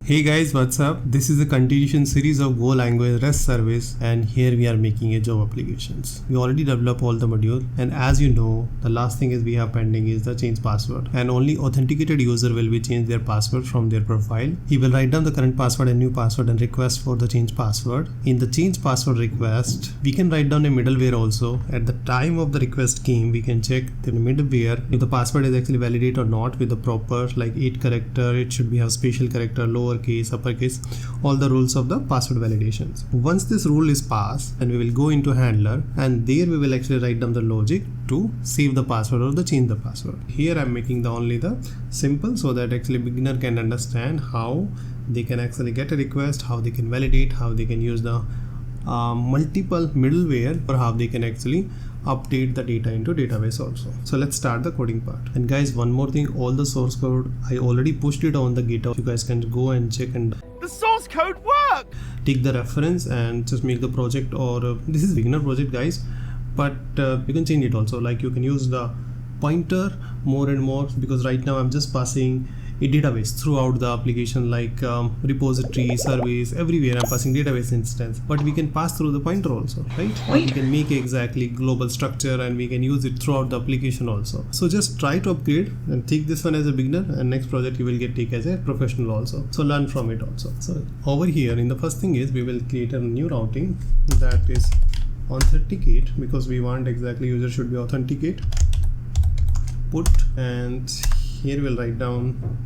Hey guys, what's up? This is a continuation series of GoLang REST Service, and here we are making a job applications. We already developed all the module, and as you know, the last thing is we have pending is the change password, and only authenticated user will be change their password from their profile. He will write down the current password and new password and request for the change password. In the change password request, we can write down a middleware also. At the time of the request came, we can check the middleware if the password is actually validate or not with the proper like 8 character. It should be have special character, lowercase, uppercase, all the rules of the password validations. Once this rule is passed, then we will go into handler, and there we will actually write down the logic to save the password or the change the password. Here I'm making the only the simple so that actually beginner can understand how they can actually get a request, how they can validate, how they can use the multiple middleware, or how they can actually update the data into database also. So let's start the coding part. And guys, one more thing, all the source code I already pushed it on the GitHub. You guys can go and check, and the source code works. Take the reference and just make the project, or this is beginner project guys, but you can change it also. Like you can use the pointer more and more, because right now I'm just passing a database throughout the application, like repository, service, everywhere I'm passing database instance, but we can pass through the pointer also, right? We can make exactly global structure and we can use it throughout the application also. So just try to upgrade and take this one as a beginner, and next project you will get take as a professional also. So learn from it also. So over here in the first thing is we will create a new routing that is authenticate, because we want exactly user should be authenticate put, and here we'll write down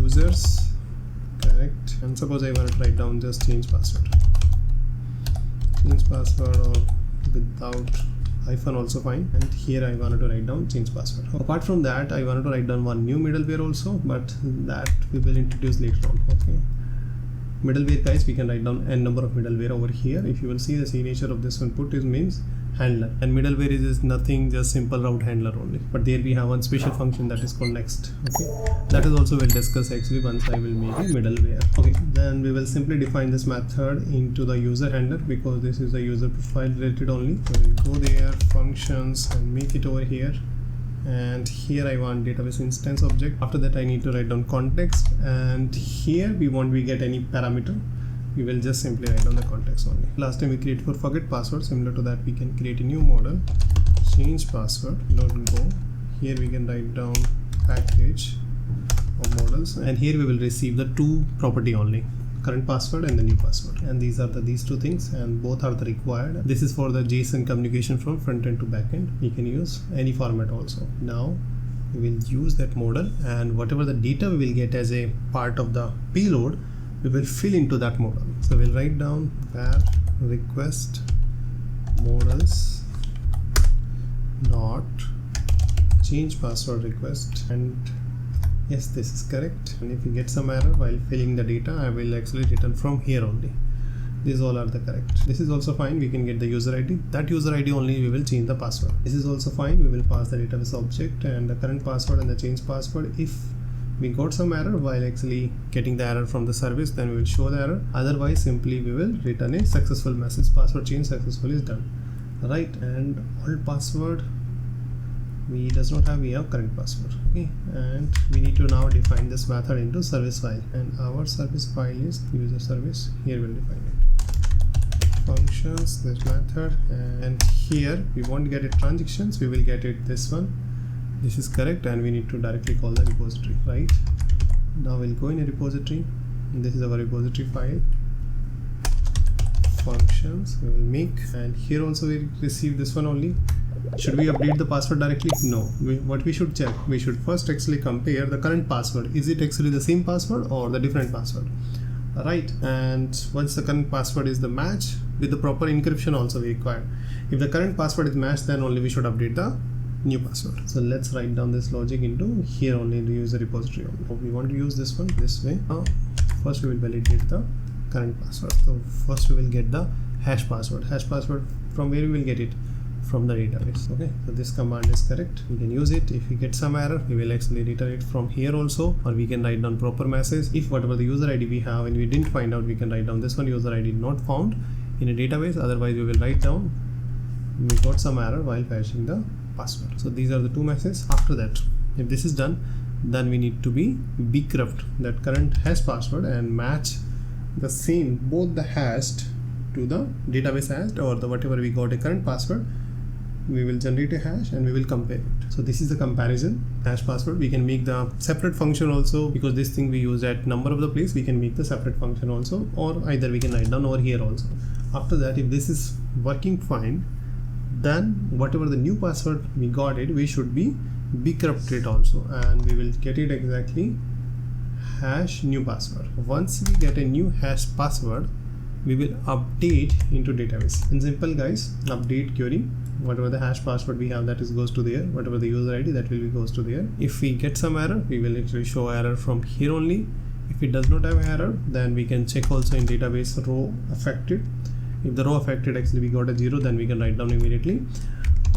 users correct, and suppose I want to write down just change password or without hyphen also fine, and here I wanted to write down change password. Apart from that, I wanted to write down one new middleware also, but that we will introduce later on. Okay, middleware guys, we can write down n number of middleware over here. If you will see the signature of this one put is means handler, and middleware is nothing, just simple route handler only, but there we have one special function that is called next. Okay, that is also we'll discuss actually once I will make a middleware. Okay, then we will simply define this method into the user handler, because this is the user profile related only. So we'll go there, functions, and make it over here, and here I want database instance object. After that I need to write down context, and here we won't get any parameter. We will just simply write down the context only. Last time we created for forget password, similar to that we can create a new model, change password, go. Here we can write down package of models, and here we will receive the two property only, current password and the new password, and these are these two things, and both are the required. This is for the JSON communication from front end to back end. You can use any format also. Now we will use that model, and whatever the data we will get as a part of the payload, we will fill into that model. So we'll write down var request models dot change password request, and yes, this is correct. And if you get some error while filling the data, I will actually return from here only. These all are the correct. This is also fine. We can get the user ID. That user ID only we will change the password. This is also fine. We will pass the database object and the current password and the change password. If we got some error while actually getting the error from the service, then we will show the error. Otherwise, simply we will return a successful message, password change successfully is done. Right, and all password we does not have, we have current password. Okay, and we need to now define this method into service file, and our service file is user service. Here we'll define it, functions, this method, and here we won't get it transactions, we will get it this one. This is correct, and we need to directly call the repository. Right, now we'll go in a repository, and this is our repository file, functions we will make, and here also we receive this one only. Should we update the password directly? No. What we should check, we should first actually compare the current password. Is it actually the same password or the different password? Right, and once the current password is the match with the proper encryption also we require. If the current password is matched, then only we should update the new password. So let's write down this logic into here only to use the repository only. We want to use this one this way. First we will validate the current password. So first we will get the hash password. Hash password, from where we will get it? From the database. Okay, so this command is correct, we can use it. If we get some error, we will actually return it from here also, or we can write down proper message. If whatever the user ID we have and we didn't find out, we can write down this one, user ID not found in a database. Otherwise we will write down we got some error while fetching the password. So these are the two messages. After that, if this is done, then we need to be decrypt that current hash password and match the same, both the hashed to the database hashed or the whatever we got a current password. We will generate a hash and we will compare it. So this is the comparison hash password. We can make the separate function also, because this thing we use at number of the place, we can make the separate function also, or either we can write down over here also. After that, if this is working fine, then whatever the new password we got it, we should be decrypted also, and we will get it exactly hash new password. Once we get a new hash password, we will update into database. In simple guys, update query, whatever the hash password we have, that is goes to there, whatever the user ID, that will be goes to there. If we get some error, we will actually show error from here only. If it does not have error, then we can check also in database row affected. If the row affected actually we got a 0, then we can write down immediately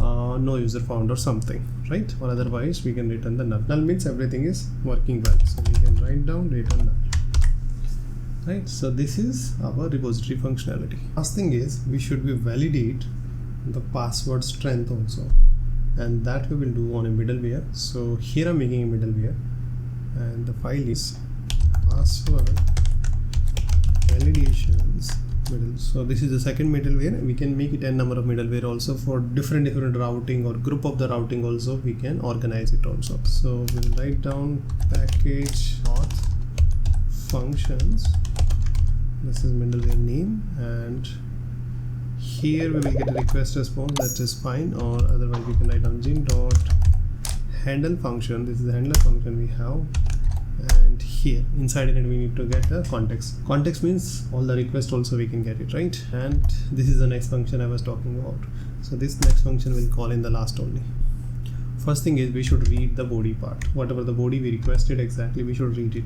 no user found or something, right? Or otherwise we can return the null. Null means everything is working well, so we can write down return null, right? So this is our repository functionality. Last thing is we should be validate the password strength also, and that we will do on a middleware. So here I'm making a middleware, and the file is password validations middle. So this is the second middleware. We can make it n number of middleware also for different routing or group of the routing also. We can organize it also. So we'll write down package auth functions. This is middleware name, and here we will get a request response, that is fine, or otherwise we can write down gin dot handle function. This is the handler function we have, and here inside it we need to get the context means all the request also we can get it, right? And this is the next function I was talking about. So this next function will call in the last only. First thing is we should read the body part, whatever the body we requested exactly, we should read it.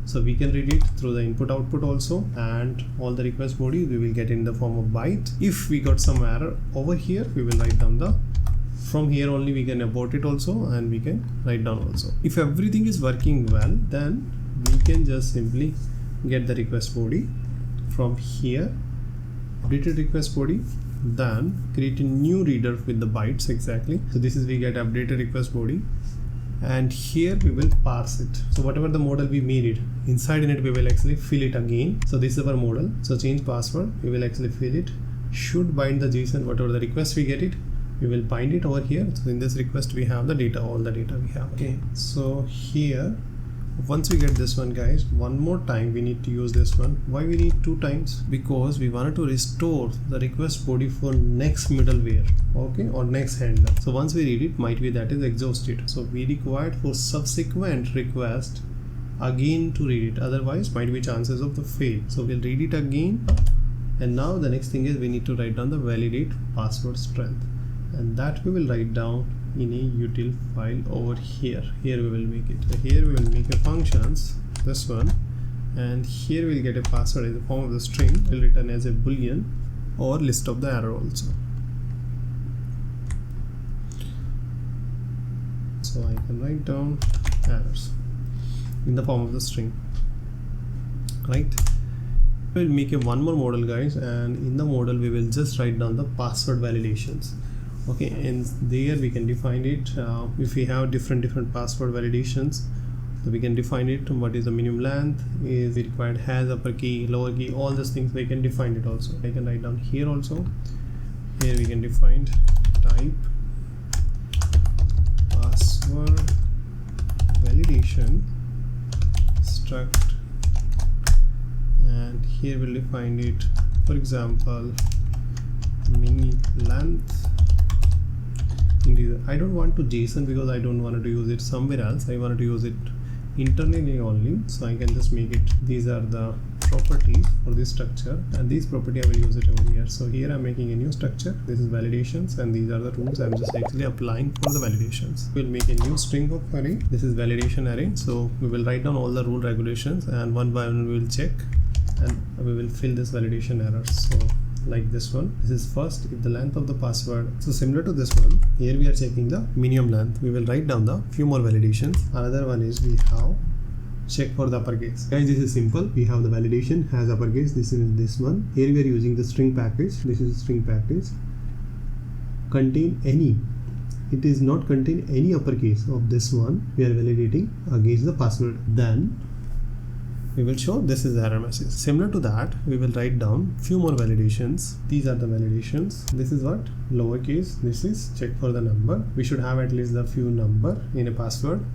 So we can read it through the input output also, and all the request body we will get in the form of byte. If we got some error over here, we will write down the, from here only we can abort it also, and we can write down also. If everything is working well, then we can just simply get the request body from here, updated request body, then create a new reader with the bytes exactly. So this is we get updated request body, and here we will parse it. So whatever the model we made it, inside in it we will actually fill it again. So this is our model. So change password, we will actually fill it, should bind the JSON, whatever the request we get it, we will bind it over here. So in this request we have the data, all the data we have. Okay, so here once we get this one guys, one more time we need to use this one. Why we need 2 times? Because we wanted to restore the request body for next middleware, okay, or next handler. So once we read it, might be that is exhausted, so we required for subsequent request again to read it, otherwise might be chances of the fail. So we'll read it again, and now the next thing is we need to write down the validate password strength, and that we will write down in a util file over here. Here we will make it. So here we will make a functions, this one, and here we'll get a password in the form of the string, will return as a boolean or list of the error also. So I can write down errors in the form of the string, right? We'll make a one more model guys, and in the model we will just write down the password validations. Okay, and there we can define it. If we have different password validations, so we can define it. What is the minimum length, is it required has upper key, lower key, all these things we can define it also. I can write down here also. Here we can define type password validation struct, and here we'll define it, for example, mini length. I don't want to JSON because I don't want to use it somewhere else. I wanted to use it internally only, so I can just make it, these are the properties for this structure, and these property I will use it over here. So here I'm making a new structure. This is validations, and these are the rules. I'm just actually applying for the validations. We'll make a new string of array. This is validation array. So we will write down all the rule regulations, and one by one we will check, and we will fill this validation errors. So like this one, this is first if the length of the password. So similar to this one, here we are checking the minimum length. We will write down the few more validations. Another one is we have check for the uppercase. Guys, this is simple. We have the validation has uppercase. This is this one. Here we are using the string package. This is string package. Contain any it is not contain any uppercase of this one, we are validating against the password, then we will show this is the error message. Similar to that, we will write down few more validations. These are the validations. This is what? Lowercase. This is check for the number. We should have at least the few number in a password,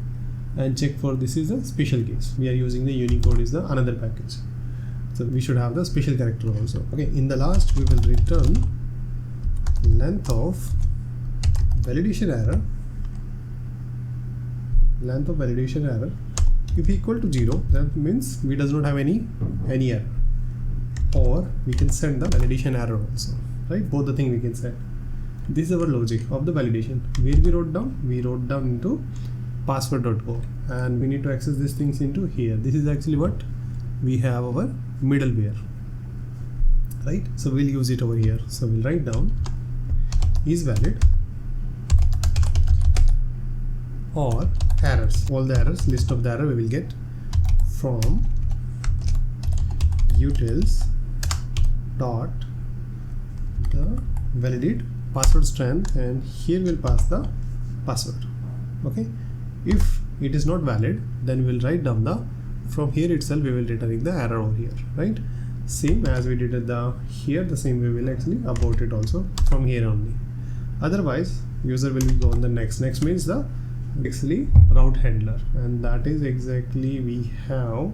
and check for this is a special case. We are using the Unicode is the another package. So we should have the special character also. Okay, in the last we will return length of validation error. Length of validation error. If equal to 0, that means we does not have any error. Or we can send the validation error also. Right? Both the thing we can send. This is our logic of the validation. Where we wrote down? We wrote down into password.go, and we need to access these things into here. This is actually what we have our middleware, right? So we'll use it over here. So we'll write down is valid or errors. All the errors, list of the error we will get from utils dot the validate password strength, and here we'll pass the password. Okay, if it is not valid, then we'll write down the from here itself we will returning the error over here, right? Same as we did at the here, the same way we will actually abort it also from here only. Otherwise user will go on the next means the actually route handler, and that is exactly we have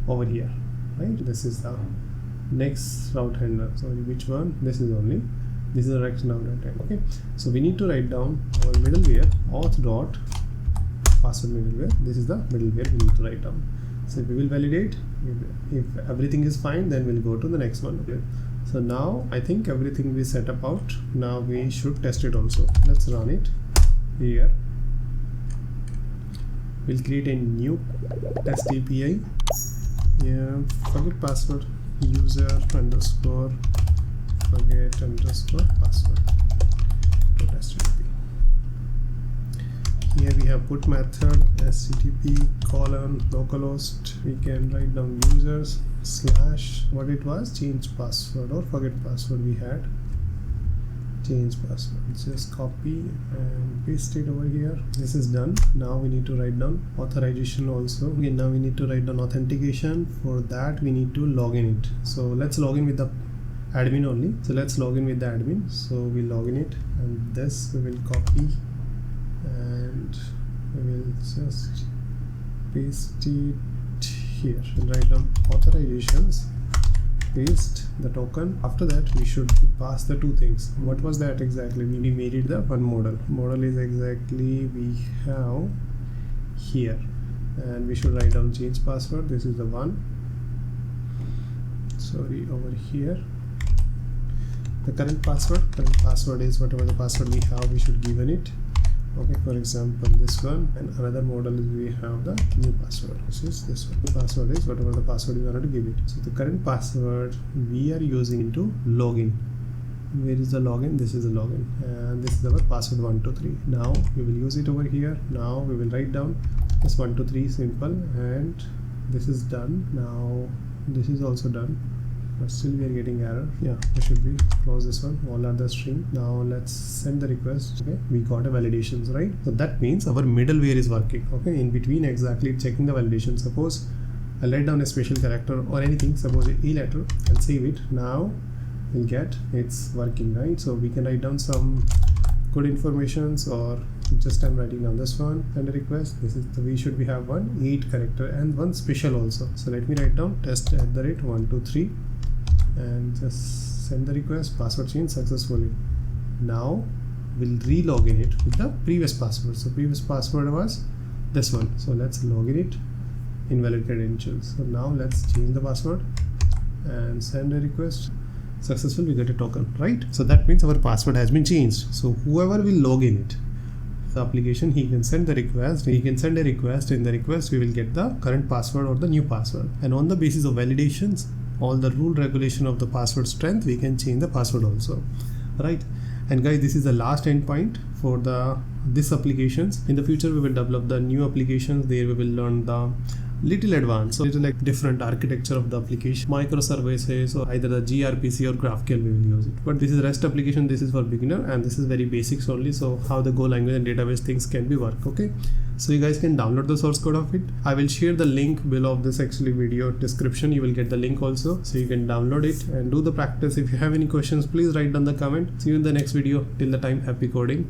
over here, right? This is the next route handler. Sorry, which one? This is only, this is the next route handler. Okay, so we need to write down our middleware auth dot password middleware. This is the middleware we need to write down. So we will validate. If everything is fine, then we'll go to the next one. Okay, so now I think everything we set up out. Now we should test it also. Let's run it here. We'll create a new test API. Yeah, forget password, user underscore forget underscore password to test API. Here we have put method http colon localhost. We can write down users slash what it was, change password or forget password. We had change password. Just copy and paste it over here. This is done. Now we need to write down authorization also. Okay, now we need to write down authentication. For that we need to log in it. So let's log in with the admin only. So let's log in with the admin. So we log in it, and this we will copy and we will just paste it here and write down authorizations, paste the token. After that we should pass the two things. What was that exactly? We made it the one model. Model is exactly we have here, and we should write down change password. This is the one. Sorry, over here the current password is whatever the password we have, we should give it. Okay, for example this one, and another model is we have the new password. This is this one. The password is whatever the password we want to give it. So the current password we are using to login. Where is the login? This is the login, and this is our password 123. Now we will use it over here. Now we will write down this 123 simple, and this is done. Now this is also done, but still we are getting error. Yeah, we should be close this one. All are the string. Now let's send the request. Okay, we got a validations, right? So that means our middleware is working. Okay, in between exactly checking the validation. Suppose I'll write down a special character or anything, suppose a letter, and save it. Now we'll get it's working, right? So we can write down some good informations, or just I'm writing down this one and a request. This is the we should we have 8 character and one special also. So let me write down test @123 and just send the request. Password change successfully. Now we'll re-login it with the previous password. So previous password was this one. So let's login it, invalid credentials. So now let's change the password and send a request. Successful, we get a token, right? So that means our password has been changed. So whoever will log in it, the application, he can send the request. He can send a request. In the request we will get the current password or the new password, and on the basis of validations, all the rule regulation of the password strength, we can change the password also, right? And guys, this is the last endpoint for the this applications. In the future we will develop the new applications. There we will learn the little advanced, so it's like different architecture of the application, microservices, or either the gRPC or GraphQL we will use it. But this is REST application, this is for beginner, and this is very basics only, so how the Go language and database things can be work. Okay, so you guys can download the source code of it. I will share the link below of this actually video description. You will get the link also, so you can download it and do the practice. If you have any questions, please write down the comment. See you in the next video. Till the time, happy coding.